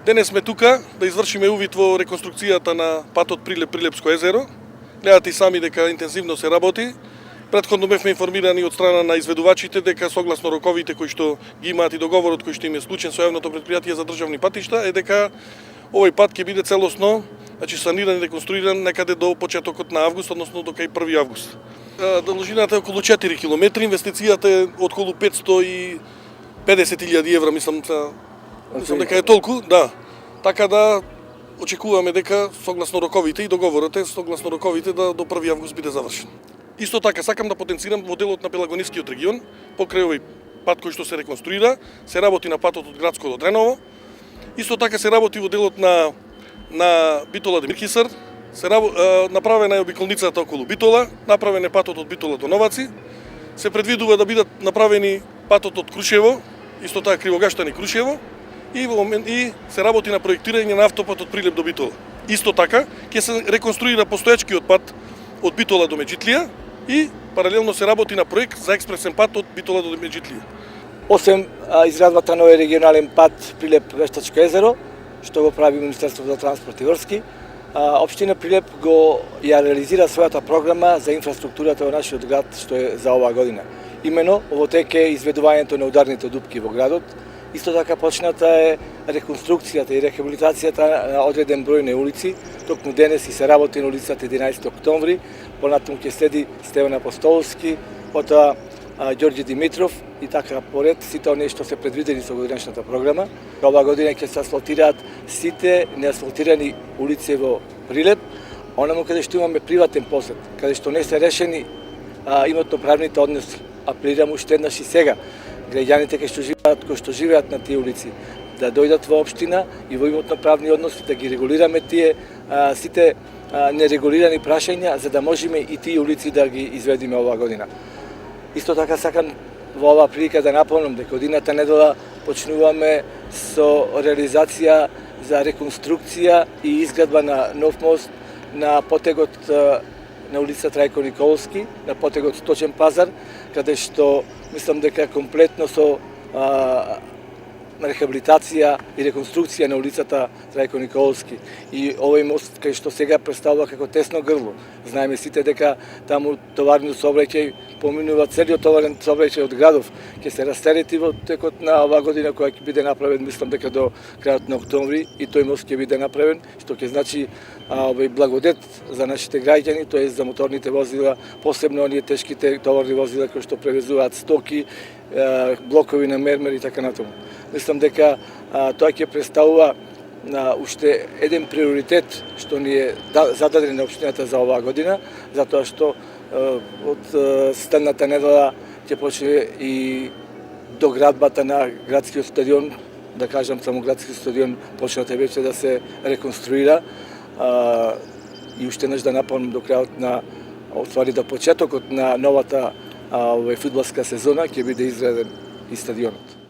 Денес сме тука да извршиме увид во реконструкцијата на патот Прилеп-Прилепско езеро. Гледате и сами дека интензивно се работи. Претходно бевме информирани од страна на изведувачите дека согласно роковите кои што ги имаат и договорот кој што им е склучен со Јавното претпријатие за државни патишта е дека овој пат ќе биде целосно, саниран и реконструиран некаде до почетокот на август, односно до кај 1 август. Должината е околу 4 км, инвестицијата е околу 550.000 евра, мислам дека е толку, да. Така да очекуваме дека согласно роковите и договорот е согласно роковите да до 1 август биде завршен. Исто така сакам да потенцирам во делот на Пелагонискиот регион, покрај овој пат кој што се реконструира, се работи на патот од Градско до Дреново. Исто така се работи во делот на Битола до Мирхисар, направена е обиколницата околу Битола, направен е патот од Битола до Новаци, се предвидува да бидат направени патот од Крушево, исто така Кривогаштани Крушево, и се работи на проектирање на автопат од Прилеп до Битола. Исто така ќе се реконструира постоечкиот пат од Битола до Меджитлија и паралелно се работи на проект за експресен пат од Битола до Меджитлија. Освен изградбата на овој регионален пат Прилеп-Вештачко езеро, што го прави Министерството за транспорт и врски, општина Прилеп ја реализира својата програма за инфраструктурата во нашиот град што е за оваа година. Имено во тек е изведувањето на ударните дупки во градот. Исто така почната е реконструкцијата и рехабилитацијата на одреден број на улици. Токму денес и се работи на улицата 11 октомври, понатаму ќе следи Стеван Апостолски, потоа Ѓорѓе Димитров и така поред сите оние што се предвидени со годинешната програма. Оваа година ќе се асфалтираат сите неасфалтирани улици во Прилеп, онаму каде што имаме приватен посет, каде што не се решени имотно-правните односи. Апелирам уште еднаш и сега граѓаните кои што живеат на тие улици да дојдат во општина и во имотно-правни односи да ги регулираме тие сите нерегулирани прашања за да можеме и тие улици да ги изведиме оваа година. Исто така сакам во оваа прилика да напомнам дека одината недела почнуваме со реализација за реконструкција и изградба на нов мост на потегот на улица Трајко Николски, на потегот Сточен пазар, каде што мислам дека комплетно со рехабилитација и реконструкција на улицата Трајко Николски. И овој мост кај што сега представува како тесно грло. Знаеме сите дека таму товарниот сообраќај поминува целиот товарен сообраќај од градов. Ќе се растерети во текот на оваа година која ќе биде направен, мислам дека до крајот на октомври и тој мост ќе биде направен, што ќе значи овој благодет за нашите граѓани, тоа е за моторните возила, посебно оние тешките товарни возила кои што превезуваат стоки, блокови на мермер и така натаму. Мислам дека тоа ќе представува уште еден приоритет што ни е зададен на општината за оваа година, затоа што од следната недела ќе почне и доградбата на градскиот стадион, да кажам само градскиот стадион почната веќе да се реконструира и уште еднаш да напомнам до крајот на до почетокот на новата фудбалска сезона ќе биде изграден и стадионот.